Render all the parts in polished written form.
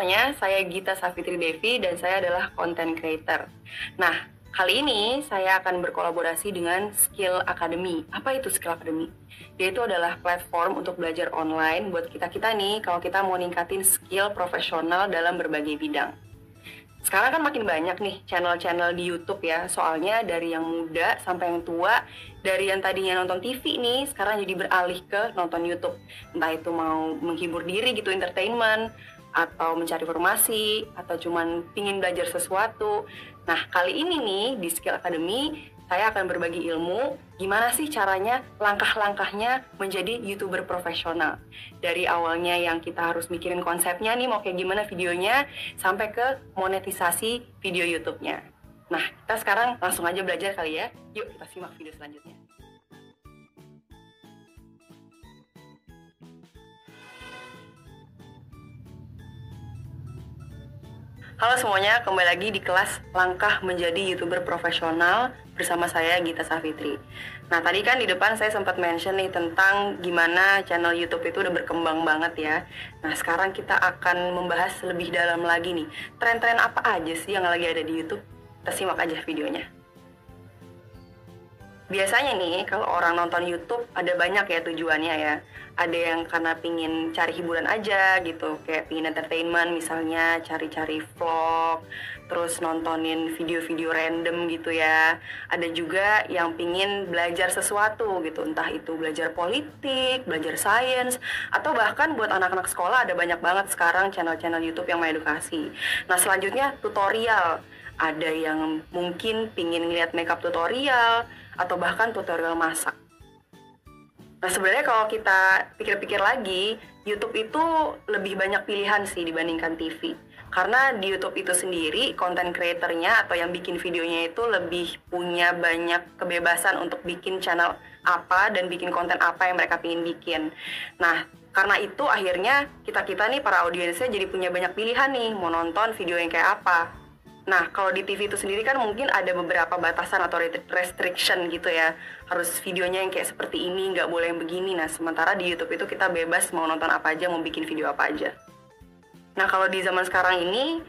semuanya, saya Gita Safitri Devi dan saya adalah content creator. Nah, kali ini saya akan berkolaborasi dengan Skill Academy. Apa itu Skill Academy? Dia itu adalah platform untuk belajar online buat kita-kita nih kalau kita mau ningkatin skill profesional dalam berbagai bidang. Sekarang kan makin banyak nih channel-channel di YouTube ya, soalnya dari yang muda sampai yang tua, dari yang tadinya nonton TV nih, sekarang jadi beralih ke nonton YouTube. Entah itu mau menghibur diri gitu, entertainment, atau mencari informasi, atau cuman pingin belajar sesuatu. Nah, kali ini nih di Skill Academy, saya akan berbagi ilmu gimana sih caranya, langkah-langkahnya menjadi YouTuber profesional. Dari awalnya yang kita harus mikirin konsepnya nih, mau kayak gimana videonya, sampai ke monetisasi video YouTube-nya. Nah, kita sekarang langsung aja belajar kali ya. Yuk kita simak video selanjutnya. Halo semuanya, kembali lagi di kelas Langkah Menjadi YouTuber Profesional bersama saya Gita Safitri. Nah, tadi kan di depan saya sempat mention nih tentang gimana channel YouTube itu udah berkembang banget ya. Nah, sekarang kita akan membahas lebih dalam lagi nih, tren-tren apa aja sih yang lagi ada di YouTube. Kita simak aja videonya. Biasanya nih, kalau orang nonton YouTube ada banyak ya tujuannya ya. Ada yang karena pingin cari hiburan aja gitu, kayak pingin entertainment misalnya, cari-cari vlog, terus nontonin video-video random gitu ya. Ada juga yang pingin belajar sesuatu gitu, entah itu belajar politik, belajar sains, atau bahkan buat anak-anak sekolah ada banyak banget sekarang channel-channel YouTube yang mengedukasi. Nah, selanjutnya tutorial. Ada yang mungkin pingin ngeliat makeup tutorial, atau bahkan tutorial masak. Nah, sebenarnya kalau kita pikir-pikir lagi, YouTube itu lebih banyak pilihan sih dibandingkan TV. Karena di YouTube itu sendiri, content creator-nya atau yang bikin videonya itu lebih punya banyak kebebasan untuk bikin channel apa dan bikin konten apa yang mereka pingin bikin. Nah, karena itu akhirnya kita-kita nih para audiensnya jadi punya banyak pilihan nih, mau nonton video yang kayak apa. Nah, kalau di TV itu sendiri kan mungkin ada beberapa batasan atau restriction gitu ya. Harus videonya yang kayak seperti ini, nggak boleh yang begini. Nah, sementara di YouTube itu kita bebas mau nonton apa aja, mau bikin video apa aja. Nah, kalau di zaman sekarang ini,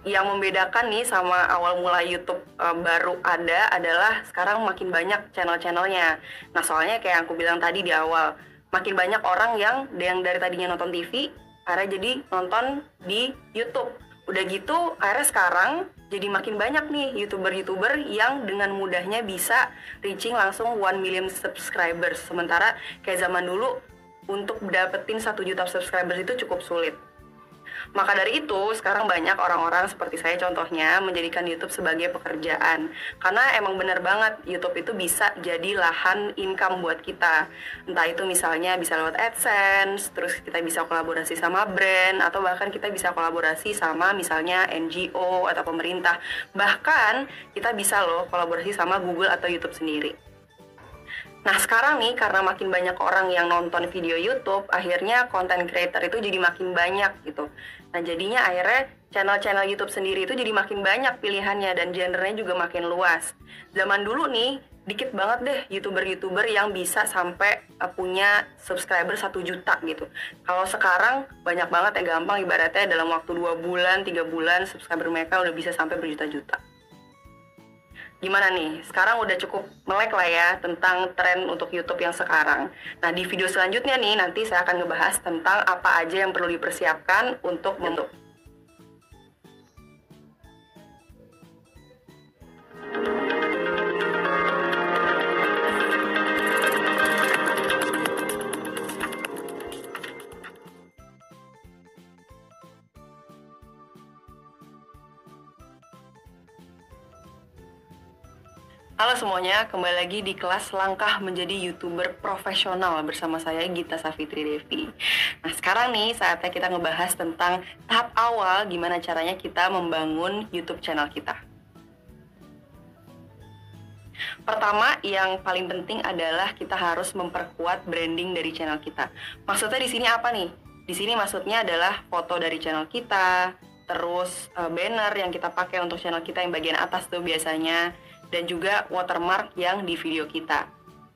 yang membedakan nih sama awal mula YouTube baru ada adalah sekarang makin banyak channel-channelnya. Nah, soalnya kayak yang aku bilang tadi di awal, makin banyak orang yang dari tadinya nonton TV, akhirnya jadi nonton di YouTube. Udah gitu, akhirnya sekarang jadi makin banyak nih YouTuber-YouTuber yang dengan mudahnya bisa reaching langsung 1 million subscribers. Sementara kayak zaman dulu, untuk dapetin 1 juta subscribers itu cukup sulit. Maka dari itu, sekarang banyak orang-orang seperti saya contohnya menjadikan YouTube sebagai pekerjaan. Karena emang bener banget, YouTube itu bisa jadi lahan income buat kita. Entah itu misalnya bisa lewat AdSense, terus kita bisa kolaborasi sama brand, atau bahkan kita bisa kolaborasi sama misalnya NGO atau pemerintah. Bahkan kita bisa loh kolaborasi sama Google atau YouTube sendiri. Nah, sekarang nih karena makin banyak orang yang nonton video YouTube, akhirnya content creator itu jadi makin banyak gitu. Nah, jadinya akhirnya channel-channel YouTube sendiri itu jadi makin banyak pilihannya dan genrenya juga makin luas. Zaman dulu nih, dikit banget deh YouTuber-YouTuber yang bisa sampai punya subscriber 1 juta gitu. Kalau sekarang banyak banget ya, gampang ibaratnya dalam waktu 2 bulan, 3 bulan subscriber mereka udah bisa sampai berjuta-juta. Gimana nih? Sekarang udah cukup melek lah ya tentang tren untuk YouTube yang sekarang. Nah, di video selanjutnya nih nanti saya akan ngebahas tentang apa aja yang perlu dipersiapkan untuk YouTube. Halo semuanya, kembali lagi di kelas Langkah Menjadi YouTuber Profesional bersama saya Gita Safitri Devi. Nah, sekarang nih saatnya kita ngebahas tentang tahap awal gimana caranya kita membangun YouTube channel kita. Pertama, yang paling penting adalah kita harus memperkuat branding dari channel kita. Maksudnya di sini apa nih? Di sini maksudnya adalah foto dari channel kita, terus banner yang kita pakai untuk channel kita yang bagian atas tuh biasanya, dan juga watermark yang di video kita.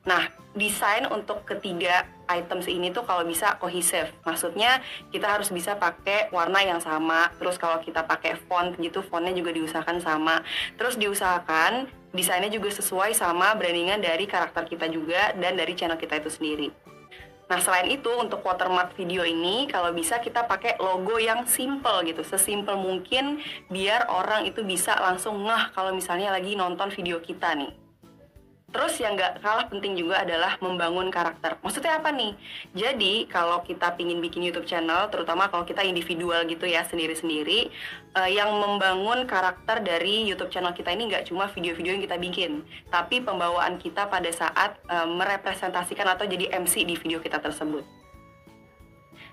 Nah, desain untuk ketiga items ini tuh kalau bisa cohesive. Maksudnya kita harus bisa pakai warna yang sama. Terus kalau kita pakai font gitu, fontnya juga diusahakan sama. Terus diusahakan desainnya juga sesuai sama brandingan dari karakter kita juga dan dari channel kita itu sendiri. Nah, selain itu untuk watermark video ini kalau bisa kita pakai logo yang simple gitu, sesimpel mungkin biar orang itu bisa langsung ngeh kalau misalnya lagi nonton video kita nih. Terus yang gak kalah penting juga adalah membangun karakter. Maksudnya apa nih? Jadi kalau kita pingin bikin YouTube channel, terutama kalau kita individual gitu ya, sendiri-sendiri, yang membangun karakter dari YouTube channel kita ini gak cuma video-video yang kita bikin, tapi pembawaan kita pada saat merepresentasikan atau jadi MC di video kita tersebut.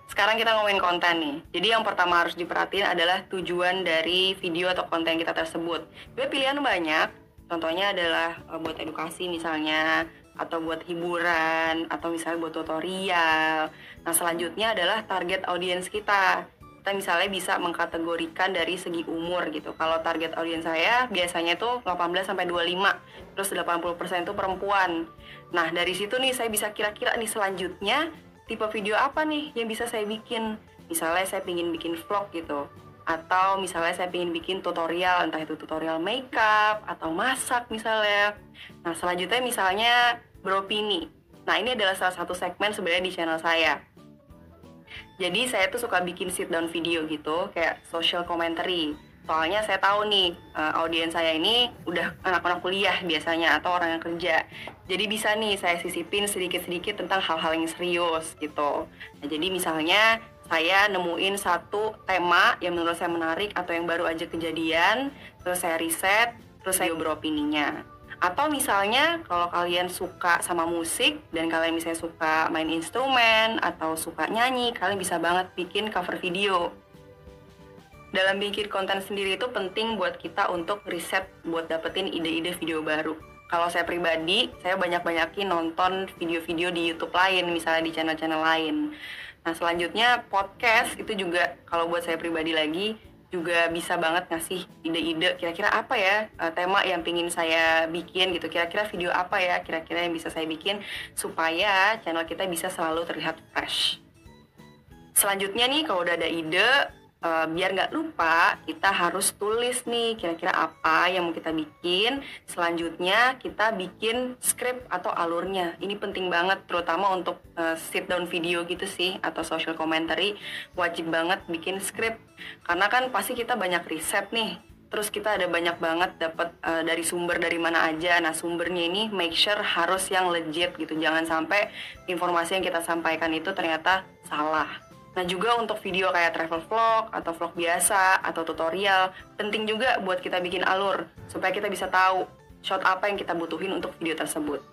Sekarang kita ngomongin konten nih. Jadi yang pertama harus diperhatiin adalah tujuan dari video atau konten kita tersebut. Sebenarnya pilihan banyak. Contohnya adalah buat edukasi misalnya, atau buat hiburan, atau misalnya buat tutorial. Nah, selanjutnya adalah target audiens kita. Kita misalnya bisa mengkategorikan dari segi umur gitu. Kalau target audiens saya biasanya tuh 18-25, terus 80% itu perempuan. Nah, dari situ nih saya bisa kira-kira nih selanjutnya tipe video apa nih yang bisa saya bikin. Misalnya saya ingin bikin vlog gitu. Atau misalnya saya ingin bikin tutorial, entah itu tutorial makeup atau masak misalnya. Nah, selanjutnya misalnya beropini. Nah, ini adalah salah satu segmen sebenarnya di channel saya. Jadi saya tuh suka bikin sit down video gitu, kayak social commentary. Soalnya saya tahu nih, audiens saya ini udah anak-anak kuliah biasanya atau orang yang kerja. Jadi bisa nih saya sisipin sedikit-sedikit tentang hal-hal yang serius gitu. Nah, jadi misalnya saya nemuin satu tema yang menurut saya menarik atau yang baru aja kejadian, terus saya riset, terus saya beropininya. Atau misalnya kalau kalian suka sama musik dan kalian misalnya suka main instrumen atau suka nyanyi, kalian bisa banget bikin cover video. Dalam bikin konten sendiri itu penting buat kita untuk riset, buat dapetin ide-ide video baru. Kalau saya pribadi, saya banyak-banyakin nonton video-video di YouTube lain, misalnya di channel-channel lain. Nah, selanjutnya podcast itu juga kalau buat saya pribadi lagi juga bisa banget ngasih ide-ide kira-kira apa ya tema yang pingin saya bikin gitu, kira-kira video apa ya kira-kira yang bisa saya bikin supaya channel kita bisa selalu terlihat fresh. Selanjutnya nih kalau udah ada ide, biar nggak lupa, kita harus tulis nih kira-kira apa yang mau kita bikin. Selanjutnya kita bikin skrip atau alurnya. Ini penting banget, terutama untuk sit down video gitu sih, atau social commentary. Wajib banget bikin skrip, karena kan pasti kita banyak riset nih. Terus kita ada banyak banget dapat dari sumber dari mana aja. Nah, sumbernya ini make sure harus yang legit gitu. Jangan sampai informasi yang kita sampaikan itu ternyata salah. Nah, juga untuk video kayak travel vlog atau vlog biasa atau tutorial, penting juga buat kita bikin alur supaya kita bisa tahu shot apa yang kita butuhin untuk video tersebut.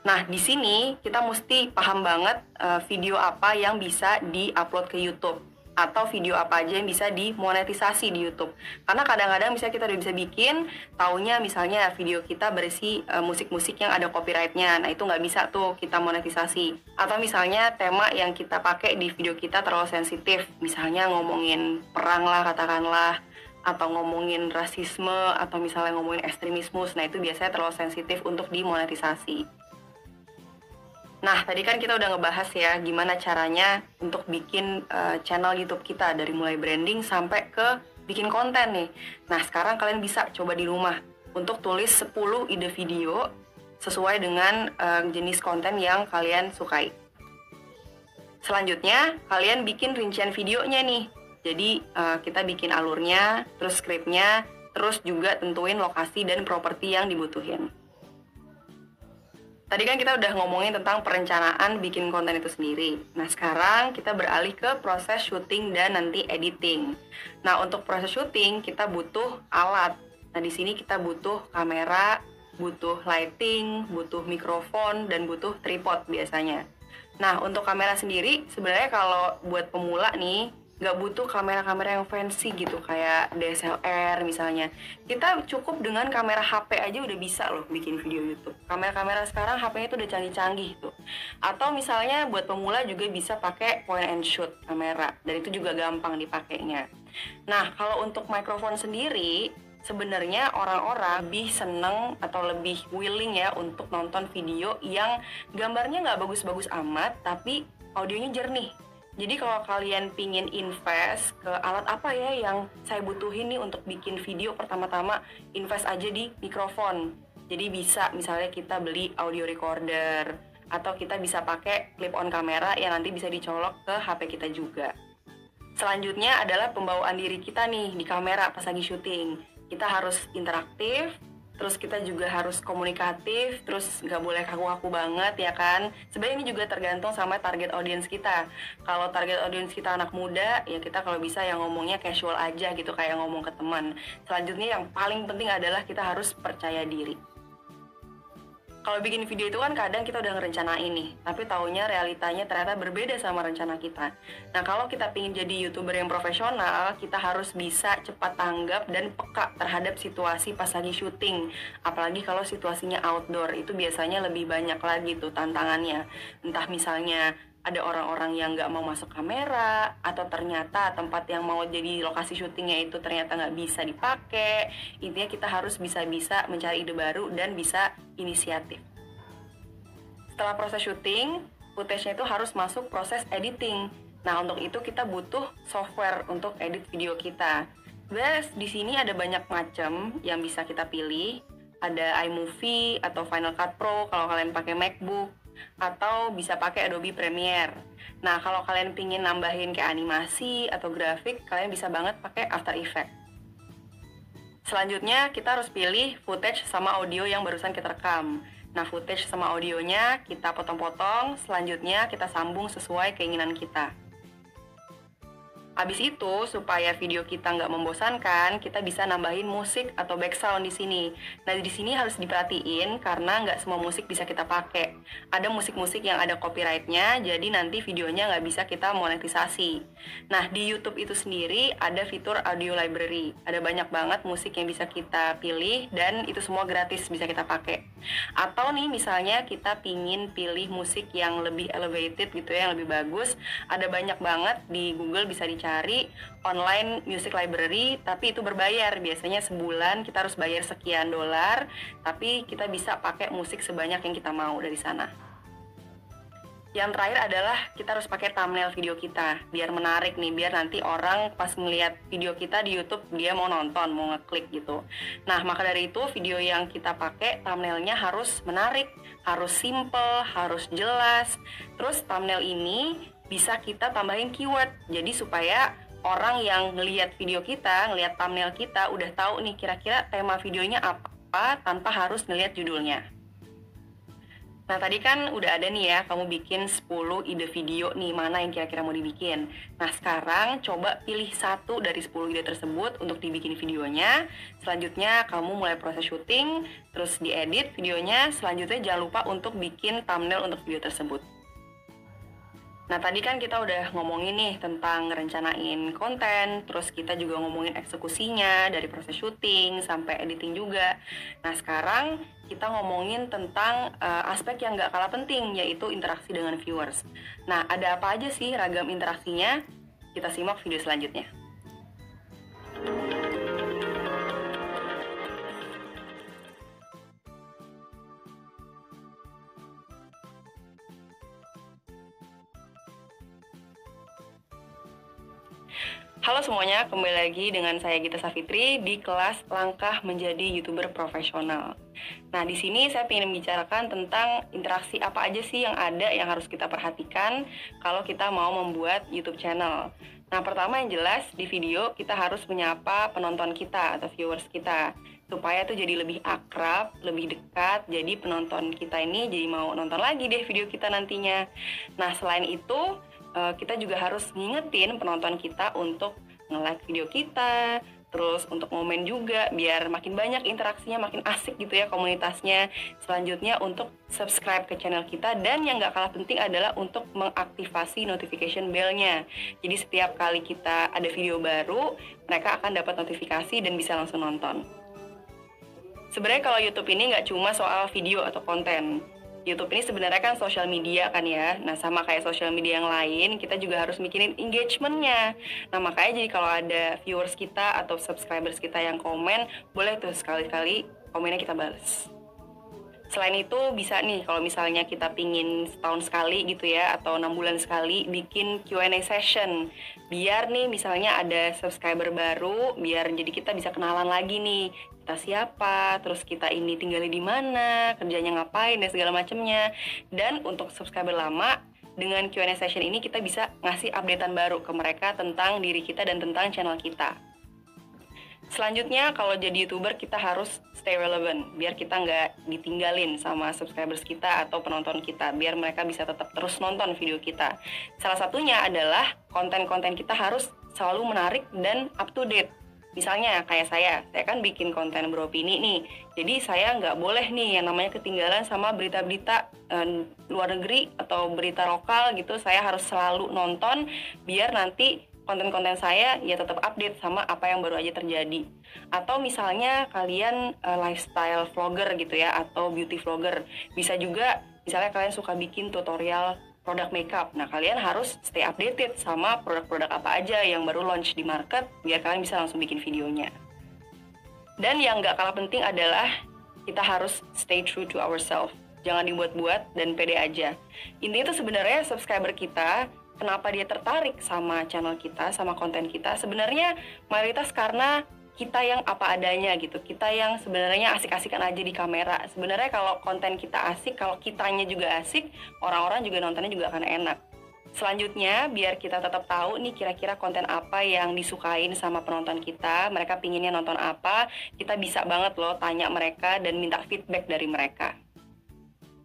Nah, di sini kita mesti paham banget video apa yang bisa di-upload ke YouTube atau video apa aja yang bisa dimonetisasi di YouTube. Karena kadang-kadang misalnya kita udah bisa bikin, taunya misalnya video kita berisi musik-musik yang ada copyright-nya. Nah, itu nggak bisa tuh kita monetisasi. Atau misalnya tema yang kita pakai di video kita terlalu sensitif. Misalnya ngomongin perang lah katakanlah, atau ngomongin rasisme, atau misalnya ngomongin ekstremisme. Nah, itu biasanya terlalu sensitif untuk dimonetisasi. Nah, tadi kan kita udah ngebahas ya gimana caranya untuk bikin channel YouTube kita dari mulai branding sampai ke bikin konten nih. Nah, sekarang kalian bisa coba di rumah untuk tulis 10 ide video sesuai dengan jenis konten yang kalian sukai. Selanjutnya, kalian bikin rincian videonya nih. Jadi, kita bikin alurnya, terus skripnya, terus juga tentuin lokasi dan properti yang dibutuhin. Tadi kan kita udah ngomongin tentang perencanaan bikin konten itu sendiri. Nah, sekarang kita beralih ke proses syuting dan nanti editing. Nah, untuk proses syuting kita butuh alat. Nah, di sini kita butuh kamera, butuh lighting, butuh mikrofon, dan butuh tripod biasanya. Nah, untuk kamera sendiri sebenarnya kalau buat pemula nih, nggak butuh kamera-kamera yang fancy gitu kayak DSLR misalnya. Kita cukup dengan kamera HP aja udah bisa loh bikin video YouTube. Kamera-kamera sekarang HP-nya tuh udah canggih-canggih tuh. Atau misalnya buat pemula juga bisa pakai point and shoot kamera, dan itu juga gampang dipakainya. Nah, kalau untuk mikrofon sendiri sebenarnya orang-orang lebih seneng atau lebih willing ya untuk nonton video yang gambarnya nggak bagus-bagus amat, tapi audionya jernih. Jadi kalau kalian pingin invest ke alat apa ya yang saya butuhin nih untuk bikin video, pertama-tama invest aja di mikrofon. Jadi bisa misalnya kita beli audio recorder, atau kita bisa pakai clip on kamera yang nanti bisa dicolok ke HP kita juga. Selanjutnya adalah pembawaan diri kita nih di kamera pas lagi syuting. Kita harus interaktif, terus kita juga harus komunikatif, terus nggak boleh kaku-kaku banget ya kan. Sebenarnya ini juga tergantung sama target audience kita. Kalau target audience kita anak muda, ya kita kalau bisa yang ngomongnya casual aja gitu, kayak ngomong ke teman. Selanjutnya yang paling penting adalah kita harus percaya diri. Kalau bikin video itu kan kadang kita udah ngerencanain nih, tapi taunya realitanya ternyata berbeda sama rencana kita. Nah, kalau kita pengen jadi YouTuber yang profesional, kita harus bisa cepat tanggap dan peka terhadap situasi pas lagi syuting. Apalagi kalau situasinya outdoor, itu biasanya lebih banyak lagi tuh tantangannya. Entah misalnya ada orang-orang yang nggak mau masuk kamera, atau ternyata tempat yang mau jadi lokasi syutingnya itu ternyata nggak bisa dipakai. Intinya kita harus bisa-bisa mencari ide baru dan bisa inisiatif. Setelah proses syuting, footage-nya itu harus masuk proses editing. Nah, untuk itu kita butuh software untuk edit video kita. Guys, di sini ada banyak macam yang bisa kita pilih. Ada iMovie atau Final Cut Pro kalau kalian pakai MacBook, atau bisa pakai Adobe Premiere. Nah, kalau kalian pingin nambahin kayak animasi atau grafik, kalian bisa banget pakai After Effects. Selanjutnya, kita harus pilih footage sama audio yang barusan kita rekam. Nah, footage sama audionya kita potong-potong, selanjutnya kita sambung sesuai keinginan kita. Habis itu, supaya video kita nggak membosankan, kita bisa nambahin musik atau background di sini. Nah, di sini harus diperhatiin karena nggak semua musik bisa kita pakai. Ada musik-musik yang ada copyright-nya, jadi nanti videonya nggak bisa kita monetisasi. Nah, di YouTube itu sendiri ada fitur audio library. Ada banyak banget musik yang bisa kita pilih dan itu semua gratis bisa kita pakai. Atau nih, misalnya kita pingin pilih musik yang lebih elevated gitu ya, yang lebih bagus. Ada banyak banget di Google bisa dicari online music library, tapi itu berbayar. Biasanya sebulan kita harus bayar sekian dolar, tapi kita bisa pakai musik sebanyak yang kita mau dari sana. Yang terakhir adalah kita harus pakai thumbnail video kita, biar menarik nih, biar nanti orang pas ngeliat video kita di YouTube dia mau nonton, mau ngeklik gitu. Nah, maka dari itu video yang kita pakai thumbnailnya harus menarik, harus simple, harus jelas. Terus thumbnail ini bisa kita tambahin keyword, jadi supaya orang yang ngelihat video kita, ngelihat thumbnail kita, udah tahu nih kira-kira tema videonya apa tanpa harus ngelihat judulnya. Nah, tadi kan udah ada nih ya, kamu bikin 10 ide video nih, mana yang kira-kira mau dibikin. Nah, sekarang coba pilih satu dari 10 ide tersebut untuk dibikin videonya. Selanjutnya kamu mulai proses syuting, terus diedit videonya. Selanjutnya jangan lupa untuk bikin thumbnail untuk video tersebut. Nah, tadi kan kita udah ngomongin nih tentang ngerencanain konten, terus kita juga ngomongin eksekusinya dari proses syuting sampai editing juga. Nah, sekarang kita ngomongin tentang aspek yang gak kalah penting, yaitu interaksi dengan viewers. Nah, ada apa aja sih ragam interaksinya? Kita simak video selanjutnya. Halo semuanya, kembali lagi dengan saya Gita Safitri di kelas Langkah Menjadi YouTuber Profesional. Nah, di sini saya ingin membicarakan tentang interaksi apa aja sih yang ada yang harus kita perhatikan kalau kita mau membuat YouTube channel. Nah, pertama yang jelas di video kita harus menyapa penonton kita atau viewers kita supaya itu jadi lebih akrab, lebih dekat, jadi penonton kita ini jadi mau nonton lagi deh video kita nantinya. Nah, selain itu kita juga harus ngingetin penonton kita untuk nge-like video kita, terus untuk ngomen juga biar makin banyak interaksinya, makin asik gitu ya komunitasnya. Selanjutnya untuk subscribe ke channel kita, dan yang gak kalah penting adalah untuk mengaktifasi notification bell-nya. Jadi setiap kali kita ada video baru, mereka akan dapat notifikasi dan bisa langsung nonton. Sebenarnya kalau YouTube ini gak cuma soal video atau konten, YouTube ini sebenarnya kan sosial media kan ya. Nah, sama kayak sosial media yang lain, kita juga harus mikirin engagement-nya. Nah, makanya jadi kalau ada viewers kita atau subscribers kita yang komen, boleh tuh sekali-kali komennya kita balas. Selain itu bisa nih kalau misalnya kita pingin setahun sekali gitu ya atau 6 bulan sekali bikin Q&A session. Biar nih misalnya ada subscriber baru, biar jadi kita bisa kenalan lagi nih. Kita siapa, terus kita ini tinggalnya di mana, kerjanya ngapain dan segala macamnya. Dan untuk subscriber lama, dengan Q&A session ini kita bisa ngasih updatean baru ke mereka tentang diri kita dan tentang channel kita. Selanjutnya, kalau jadi YouTuber kita harus stay relevant, biar kita nggak ditinggalin sama subscribers kita atau penonton kita, biar mereka bisa tetap terus nonton video kita. Salah satunya adalah konten-konten kita harus selalu menarik dan up to date. Misalnya kayak saya kan bikin konten beropini nih, jadi saya nggak boleh nih yang namanya ketinggalan sama berita-berita luar negeri atau berita lokal gitu. Saya harus selalu nonton biar nanti konten-konten saya ya tetap update sama apa yang baru aja terjadi. Atau misalnya kalian lifestyle vlogger gitu ya, atau beauty vlogger. Bisa juga misalnya kalian suka bikin tutorial produk makeup. Nah, kalian harus stay updated sama produk-produk apa aja yang baru launch di market, biar kalian bisa langsung bikin videonya. Dan yang nggak kalah penting adalah kita harus stay true to ourselves. Jangan dibuat-buat dan pede aja. Intinya itu sebenarnya subscriber kita, kenapa dia tertarik sama channel kita, sama konten kita, sebenarnya mayoritas karena kita yang apa adanya gitu. Kita yang sebenarnya asik-asikan aja di kamera. Sebenarnya kalau konten kita asik, kalau kitanya juga asik, orang-orang juga nontonnya juga akan enak. Selanjutnya, biar kita tetap tahu nih kira-kira konten apa yang disukain sama penonton kita, mereka pinginnya nonton apa, kita bisa banget loh tanya mereka dan minta feedback dari mereka.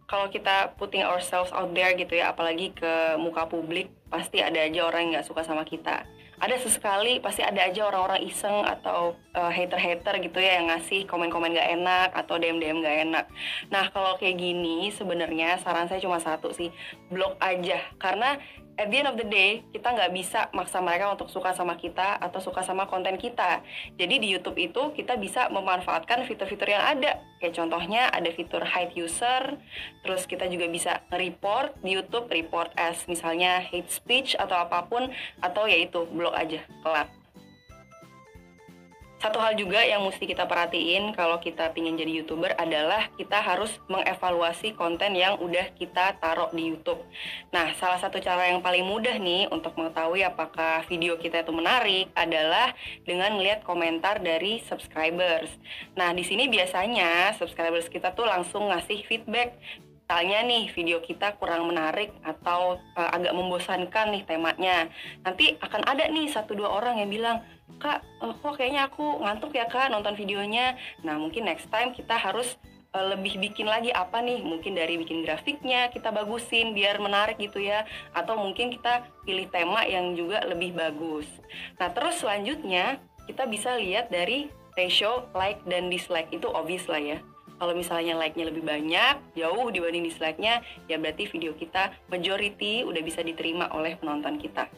Kalau kita putting ourselves out there gitu ya, apalagi ke muka publik, pasti ada aja orang yang nggak suka sama kita. Ada sesekali pasti ada aja orang-orang iseng atau hater-hater gitu ya yang ngasih komen-komen gak enak atau DM-DM gak enak. Nah, kalau kayak gini sebenarnya saran saya cuma satu sih, blok aja. Karena at the end of the day, kita nggak bisa maksa mereka untuk suka sama kita atau suka sama konten kita. Jadi di YouTube itu kita bisa memanfaatkan fitur-fitur yang ada. Kayak contohnya ada fitur hide user, terus kita juga bisa report di YouTube, report as misalnya hate speech atau apapun, atau yaitu blok aja, kelar. Satu hal juga yang mesti kita perhatiin kalau kita pingin jadi YouTuber adalah kita harus mengevaluasi konten yang udah kita taruh di YouTube. Nah, salah satu cara yang paling mudah nih untuk mengetahui apakah video kita itu menarik adalah dengan melihat komentar dari subscribers. Nah, di sini biasanya subscribers kita tuh langsung ngasih feedback. Misalnya nih video kita kurang menarik atau agak membosankan nih temanya. Nanti akan ada nih 1-2 orang yang bilang, "Kak, kok kayaknya aku ngantuk ya Kak nonton videonya." Nah, mungkin next time kita harus lebih bikin lagi apa nih, mungkin dari bikin grafiknya kita bagusin biar menarik gitu ya, atau mungkin kita pilih tema yang juga lebih bagus. Nah, terus selanjutnya kita bisa lihat dari ratio like dan dislike. Itu obvious lah ya. Kalau misalnya like-nya lebih banyak, jauh dibanding dislike-nya, ya berarti video kita majority udah bisa diterima oleh penonton kita.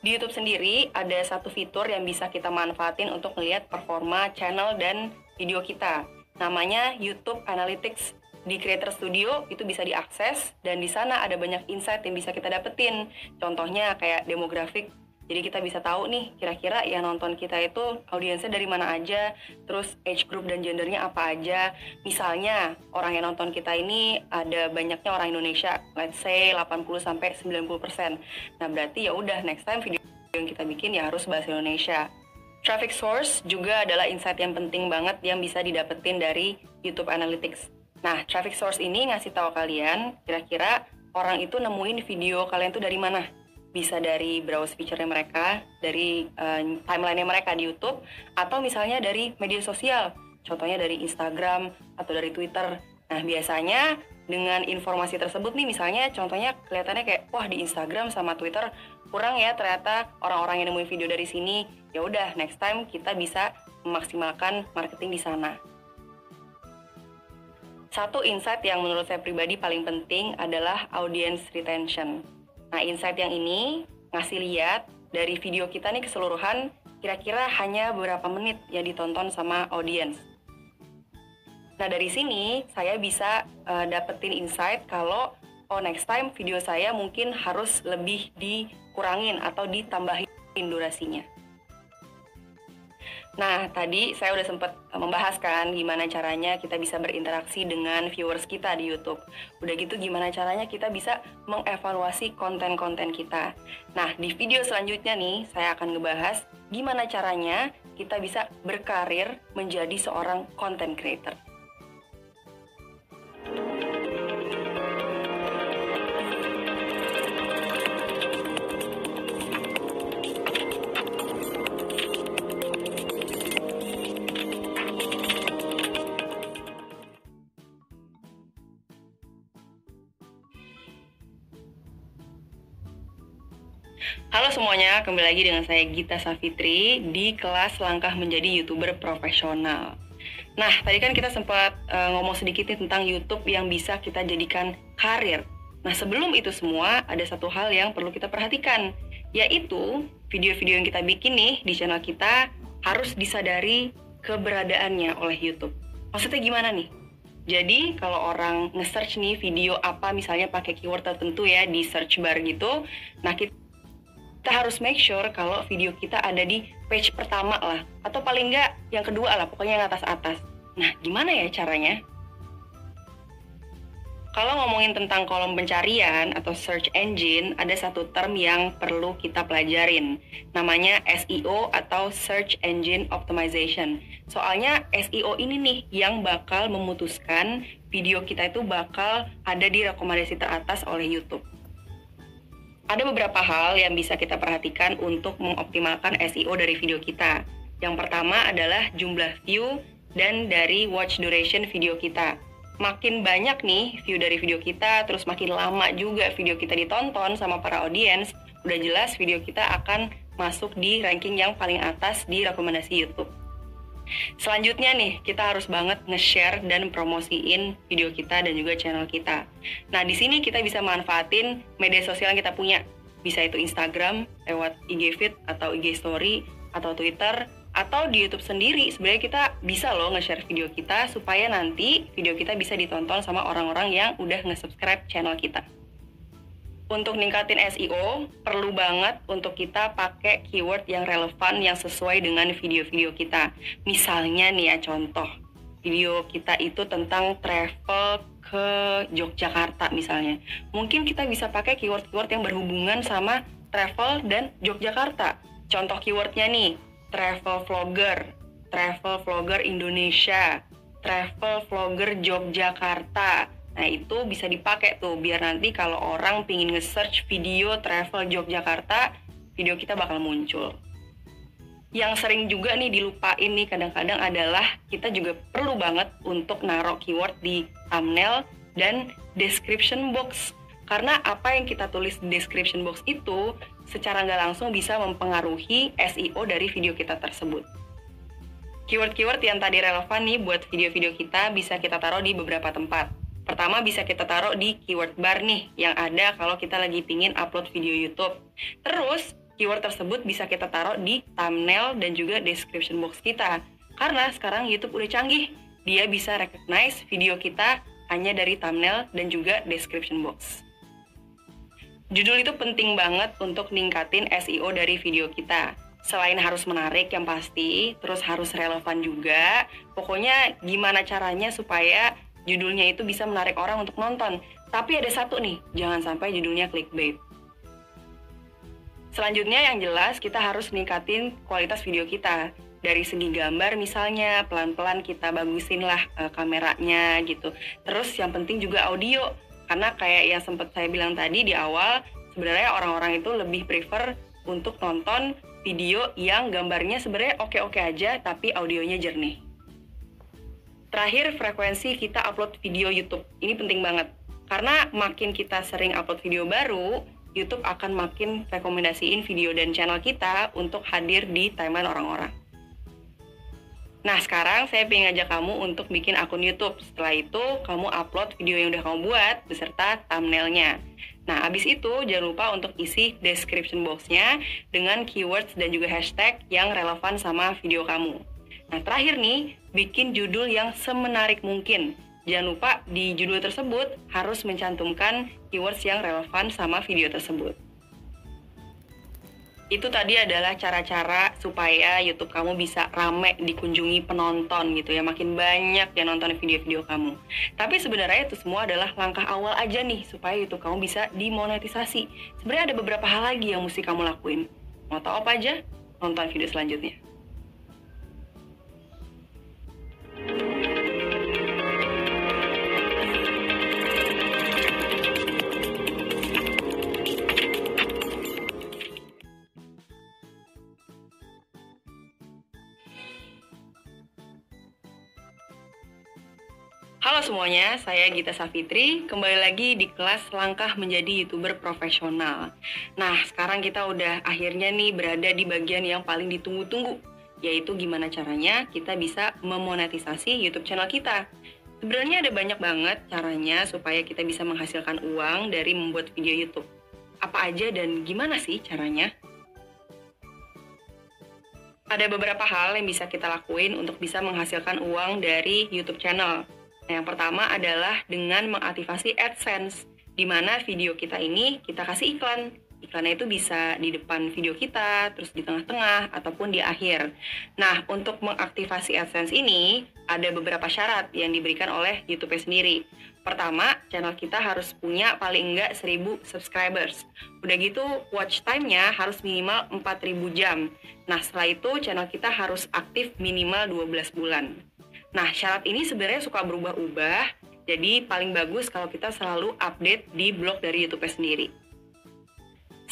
Di YouTube sendiri ada satu fitur yang bisa kita manfaatin untuk melihat performa channel dan video kita. Namanya YouTube Analytics. Di Creator Studio itu bisa diakses dan di sana ada banyak insight yang bisa kita dapetin. Contohnya kayak demografik. Jadi kita bisa tahu nih kira-kira yang nonton kita itu audiensnya dari mana aja, terus age group dan gendernya apa aja. Misalnya orang yang nonton kita ini ada banyaknya orang Indonesia, let's say 80-90%. Nah, berarti ya udah next time video yang kita bikin ya harus bahasa Indonesia. Traffic source juga adalah insight yang penting banget yang bisa didapetin dari YouTube Analytics. Nah, traffic source ini ngasih tahu kalian kira-kira orang itu nemuin video kalian tuh dari mana. Bisa dari browse feature-nya mereka, dari timeline-nya mereka di YouTube, atau misalnya dari media sosial, contohnya dari Instagram atau dari Twitter. Nah, biasanya dengan informasi tersebut nih, misalnya contohnya kelihatannya kayak, wah di Instagram sama Twitter kurang ya ternyata orang-orang yang nemuin video dari sini. Ya udah, next time kita bisa memaksimalkan marketing di sana. Satu insight yang menurut saya pribadi paling penting adalah audience retention. Nah, insight yang ini ngasih lihat dari video kita nih keseluruhan kira-kira hanya beberapa menit yang ditonton sama audiens. Nah, dari sini saya bisa dapetin insight kalau next time video saya mungkin harus lebih dikurangin atau ditambahin durasinya. Nah, tadi saya udah sempat membahas kan gimana caranya kita bisa berinteraksi dengan viewers kita di YouTube. Udah gitu gimana caranya kita bisa mengevaluasi konten-konten kita. Nah, di video selanjutnya nih, saya akan ngebahas gimana caranya kita bisa berkarir menjadi seorang content creator. Halo semuanya, kembali lagi dengan saya Gita Safitri di kelas Langkah Menjadi YouTuber Profesional. Nah, tadi kan kita sempat ngomong sedikit nih tentang YouTube yang bisa kita jadikan karir. Nah, sebelum itu semua, ada satu hal yang perlu kita perhatikan, yaitu video-video yang kita bikin nih di channel kita harus disadari keberadaannya oleh YouTube. Maksudnya gimana nih? Jadi, kalau orang nge-search nih video apa, misalnya pakai keyword tertentu ya di search bar gitu, nah kita harus make sure kalau video kita ada di page pertama lah, atau paling nggak yang kedua lah, pokoknya yang atas-atas. Nah, gimana ya caranya? Kalau ngomongin tentang kolom pencarian atau search engine, ada satu term yang perlu kita pelajarin. Namanya SEO atau Search Engine Optimization. Soalnya SEO ini nih yang bakal memutuskan video kita itu bakal ada di rekomendasi teratas oleh YouTube. Ada beberapa hal yang bisa kita perhatikan untuk mengoptimalkan SEO dari video kita. Yang pertama adalah jumlah view dan dari watch duration video kita. Makin banyak nih view dari video kita, terus makin lama juga video kita ditonton sama para audiens, udah jelas video kita akan masuk di ranking yang paling atas di rekomendasi YouTube. Selanjutnya nih, kita harus banget nge-share dan promosiin video kita dan juga channel kita. Nah, di sini kita bisa manfaatin media sosial yang kita punya. Bisa itu Instagram, lewat IG Feed atau IG Story, atau Twitter, atau di YouTube sendiri. Sebenarnya kita bisa loh nge-share video kita supaya nanti video kita bisa ditonton sama orang-orang yang udah nge-subscribe channel kita. Untuk ningkatin SEO, perlu banget untuk kita pakai keyword yang relevan, yang sesuai dengan video-video kita. Misalnya nih ya, contoh, video kita itu tentang travel ke Yogyakarta misalnya. Mungkin kita bisa pakai keyword-keyword yang berhubungan sama travel dan Yogyakarta. Contoh keywordnya nih, travel vlogger Indonesia, travel vlogger Yogyakarta. Nah, itu bisa dipakai tuh biar nanti kalau orang pingin nge-search video travel Yogyakarta, video kita bakal muncul. Yang sering juga nih dilupain nih kadang-kadang adalah kita juga perlu banget untuk naruh keyword di thumbnail dan description box. Karena apa yang kita tulis di description box itu secara nggak langsung bisa mempengaruhi SEO dari video kita tersebut. Keyword-keyword yang tadi relevan nih buat video-video kita bisa kita taruh di beberapa tempat. Pertama, bisa kita taruh di keyword bar nih, yang ada kalau kita lagi pingin upload video YouTube. Terus, keyword tersebut bisa kita taruh di thumbnail dan juga description box kita. Karena sekarang YouTube udah canggih, dia bisa recognize video kita hanya dari thumbnail dan juga description box. Judul itu penting banget untuk ningkatin SEO dari video kita. Selain harus menarik yang pasti, terus harus relevan juga. Pokoknya gimana caranya supaya judulnya itu bisa menarik orang untuk nonton. Tapi ada satu nih, jangan sampai judulnya clickbait. Selanjutnya yang jelas kita harus ningkatin kualitas video kita. Dari segi gambar misalnya, pelan-pelan kita bagusin lah kameranya gitu. Terus yang penting juga audio. Karena kayak yang sempat saya bilang tadi di awal, sebenarnya orang-orang itu lebih prefer untuk nonton video yang gambarnya sebenarnya oke-oke aja tapi audionya jernih. Terakhir, frekuensi kita upload video YouTube. Ini penting banget. Karena makin kita sering upload video baru, YouTube akan makin rekomendasiin video dan channel kita untuk hadir di timeline orang-orang. Nah, sekarang saya pengen ngajak kamu untuk bikin akun YouTube. Setelah itu, kamu upload video yang udah kamu buat beserta thumbnailnya. Nah, abis itu jangan lupa untuk isi description box-nya dengan keywords dan juga hashtag yang relevan sama video kamu. Nah, terakhir nih, bikin judul yang semenarik mungkin. Jangan lupa di judul tersebut harus mencantumkan keywords yang relevan sama video tersebut. Itu tadi adalah cara-cara supaya YouTube kamu bisa rame dikunjungi penonton gitu ya, makin banyak yang nonton video-video kamu. Tapi sebenarnya itu semua adalah langkah awal aja nih supaya YouTube kamu bisa dimonetisasi. Sebenarnya ada beberapa hal lagi yang mesti kamu lakuin. Mau tahu apa aja? Nonton video selanjutnya. Halo semuanya, saya Gita Safitri. Kembali lagi di kelas Langkah Menjadi YouTuber Profesional. Nah, sekarang kita udah akhirnya nih berada di bagian yang paling ditunggu-tunggu, yaitu gimana caranya kita bisa memonetisasi YouTube channel kita. Sebenarnya ada banyak banget caranya supaya kita bisa menghasilkan uang dari membuat video YouTube. Apa aja dan gimana sih caranya? Ada beberapa hal yang bisa kita lakuin untuk bisa menghasilkan uang dari YouTube channel. Nah, yang pertama adalah dengan mengaktifasi AdSense, di mana video kita ini kita kasih iklan. Iklannya itu bisa di depan video kita, terus di tengah-tengah, ataupun di akhir. Nah, untuk mengaktifasi AdSense ini, ada beberapa syarat yang diberikan oleh YouTube sendiri. Pertama, channel kita harus punya paling enggak 1000 subscribers. Udah gitu, watch time-nya harus minimal 4000 jam. Nah, setelah itu channel kita harus aktif minimal 12 bulan. Nah, syarat ini sebenarnya suka berubah-ubah, jadi paling bagus kalau kita selalu update di blog dari YouTube sendiri.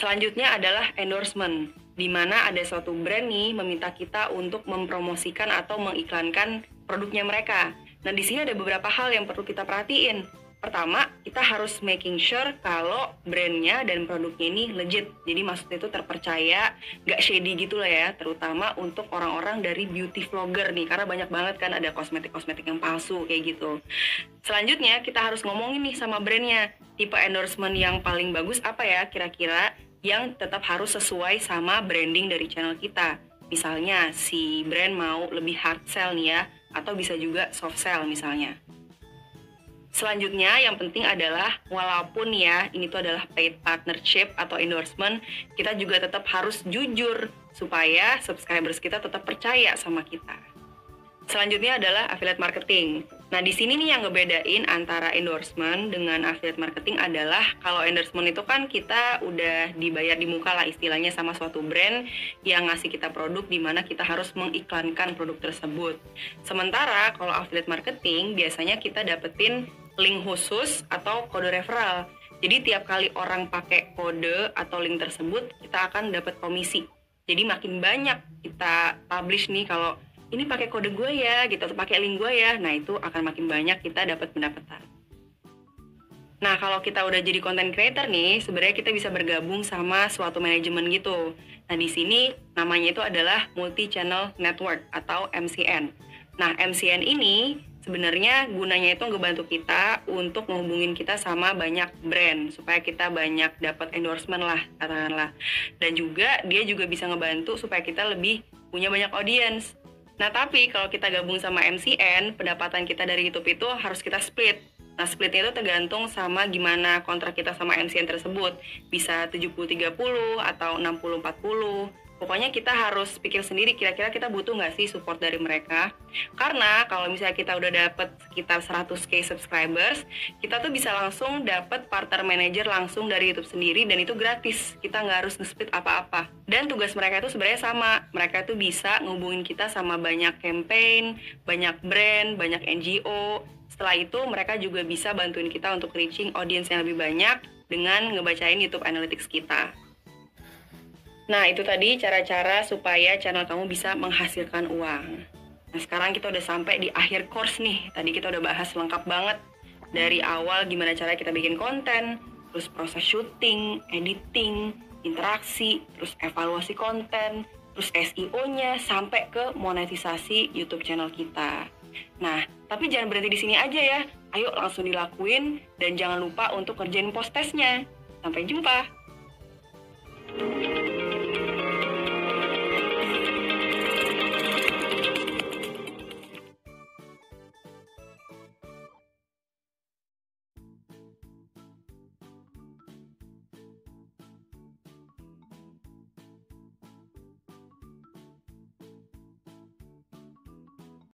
Selanjutnya adalah endorsement, di mana ada suatu brand nih meminta kita untuk mempromosikan atau mengiklankan produknya mereka. Nah, di sini ada beberapa hal yang perlu kita perhatiin. Pertama, kita harus making sure kalau brandnya dan produknya ini legit. Jadi maksudnya itu terpercaya, gak shady gitu lah ya. Terutama untuk orang-orang dari beauty vlogger nih. Karena banyak banget kan ada kosmetik-kosmetik yang palsu kayak gitu. Selanjutnya, kita harus ngomongin nih sama brandnya. Tipe endorsement yang paling bagus apa ya kira-kira yang tetap harus sesuai sama branding dari channel kita. Misalnya, si brand mau lebih hard sell nih ya. Atau bisa juga soft sell misalnya. Selanjutnya yang penting adalah walaupun ya ini tuh adalah paid partnership atau endorsement, kita juga tetap harus jujur supaya subscribers kita tetap percaya sama kita. Selanjutnya adalah affiliate marketing. Nah, di sini nih yang ngebedain antara endorsement dengan affiliate marketing adalah kalau endorsement itu kan kita udah dibayar di muka lah istilahnya sama suatu brand yang ngasih kita produk di mana kita harus mengiklankan produk tersebut. Sementara kalau affiliate marketing biasanya kita dapetin link khusus atau kode referral. Jadi tiap kali orang pakai kode atau link tersebut, kita akan dapat komisi. Jadi makin banyak kita publish nih kalau ini pakai kode gue ya, gitu, atau pakai link gue ya. Nah, itu akan makin banyak kita dapat pendapatan. Nah, kalau kita udah jadi content creator nih, sebenarnya kita bisa bergabung sama suatu manajemen gitu. Nah, di sini namanya itu adalah Multi Channel Network atau MCN. Nah, MCN ini sebenarnya gunanya itu ngebantu kita untuk menghubungin kita sama banyak brand supaya kita banyak dapat endorsement lah katakanlah. Dan juga dia juga bisa ngebantu supaya kita lebih punya banyak audience. Nah, tapi kalau kita gabung sama MCN, pendapatan kita dari YouTube itu harus kita split. Nah, splitnya itu tergantung sama gimana kontrak kita sama MCN tersebut. Bisa 70-30 atau 60-40. Pokoknya kita harus pikir sendiri kira-kira kita butuh nggak sih support dari mereka. Karena kalau misalnya kita udah dapet sekitar 100k subscribers, kita tuh bisa langsung dapet partner manager langsung dari YouTube sendiri dan itu gratis. Kita nggak harus nge-split apa-apa. Dan tugas mereka itu sebenarnya sama. Mereka tuh bisa ngehubungin kita sama banyak campaign, banyak brand, banyak NGO. Setelah itu mereka juga bisa bantuin kita untuk reaching audience yang lebih banyak dengan ngebacain YouTube Analytics kita. Nah, itu tadi cara-cara supaya channel kamu bisa menghasilkan uang. Nah, sekarang kita udah sampai di akhir course nih. Tadi kita udah bahas lengkap banget. Dari awal gimana cara kita bikin konten, terus proses syuting, editing, interaksi, terus evaluasi konten, terus SEO-nya, sampai ke monetisasi YouTube channel kita. Nah, tapi jangan berhenti di sini aja ya. Ayo langsung dilakuin dan jangan lupa untuk kerjain post testnya. Sampai jumpa!